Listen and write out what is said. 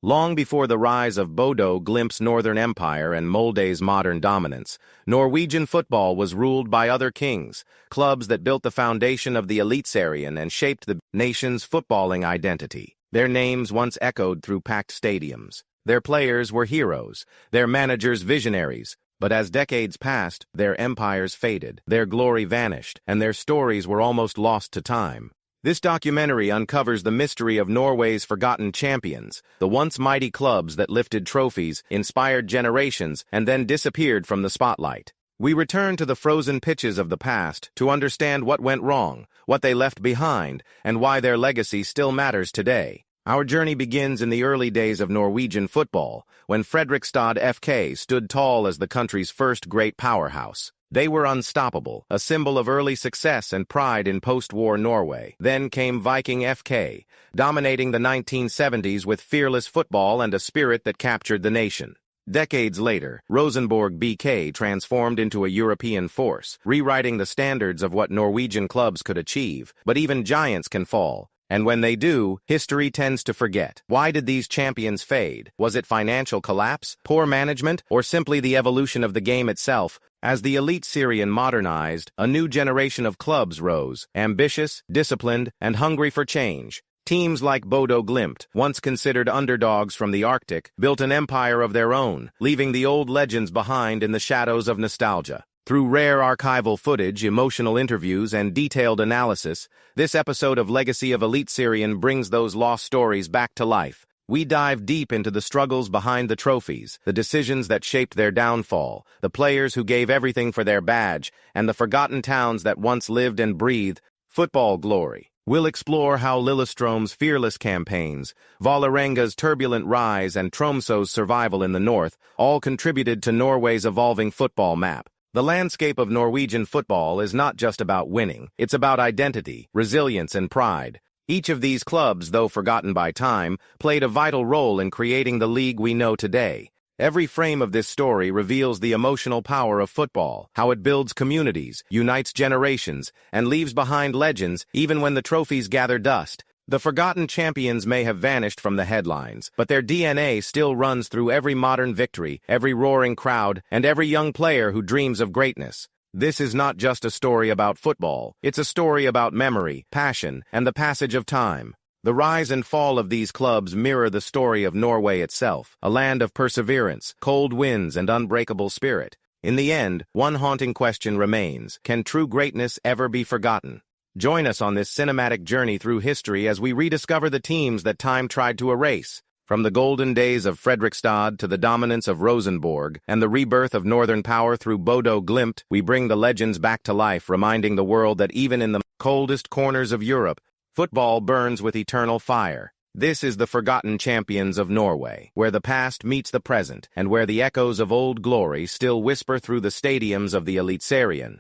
Long before the rise of Bodø Glimt's northern empire and Molde's modern dominance, Norwegian football was ruled by other kings, clubs that built the foundation of the Eliteserien and shaped the nation's footballing identity. Their names once echoed through packed stadiums. Their players were heroes, their managers visionaries, but as decades passed, their empires faded, their glory vanished, and their stories were almost lost to time. This documentary uncovers the mystery of Norway's forgotten champions, the once mighty clubs that lifted trophies, inspired generations, and then disappeared from the spotlight. We return to the frozen pitches of the past to understand what went wrong, what they left behind, and why their legacy still matters today. Our journey begins in the early days of Norwegian football, when Fredrikstad FK stood tall as the country's first great powerhouse. They were unstoppable, a symbol of early success and pride in post-war Norway. Then came Viking FK, dominating the 1970s with fearless football and a spirit that captured the nation. Decades later, Rosenborg BK transformed into a European force, rewriting the standards of what Norwegian clubs could achieve. But even giants can fall. And when they do, history tends to forget. Why did these champions fade? Was it financial collapse, poor management, or simply the evolution of the game itself? As the Eliteserien modernized, a new generation of clubs rose, ambitious, disciplined, and hungry for change. Teams like Bodø Glimt, once considered underdogs from the Arctic, built an empire of their own, leaving the old legends behind in the shadows of nostalgia. Through rare archival footage, emotional interviews, and detailed analysis, this episode of Legacy of Eliteserien brings those lost stories back to life. We dive deep into the struggles behind the trophies, the decisions that shaped their downfall, the players who gave everything for their badge, and the forgotten towns that once lived and breathed football glory. We'll explore how Lillestrøm's fearless campaigns, Vålerenga's turbulent rise, and Tromsø's survival in the north all contributed to Norway's evolving football map. The landscape of Norwegian football is not just about winning, it's about identity, resilience, and pride. Each of these clubs, though forgotten by time, played a vital role in creating the league we know today. Every frame of this story reveals the emotional power of football, how it builds communities, unites generations, and leaves behind legends even when the trophies gather dust. The forgotten champions may have vanished from the headlines, but their DNA still runs through every modern victory, every roaring crowd, and every young player who dreams of greatness. This is not just a story about football. It's a story about memory, passion, and the passage of time. The rise and fall of these clubs mirror the story of Norway itself, a land of perseverance, cold winds, and unbreakable spirit. In the end, one haunting question remains: can true greatness ever be forgotten? Join us on this cinematic journey through history as we rediscover the teams that time tried to erase. From the golden days of Fredrikstad to the dominance of Rosenborg and the rebirth of northern power through Bodø Glimt, we bring the legends back to life, reminding the world that even in the coldest corners of Europe, football burns with eternal fire. This is the forgotten champions of Norway, where the past meets the present and where the echoes of old glory still whisper through the stadiums of the Eliteserien.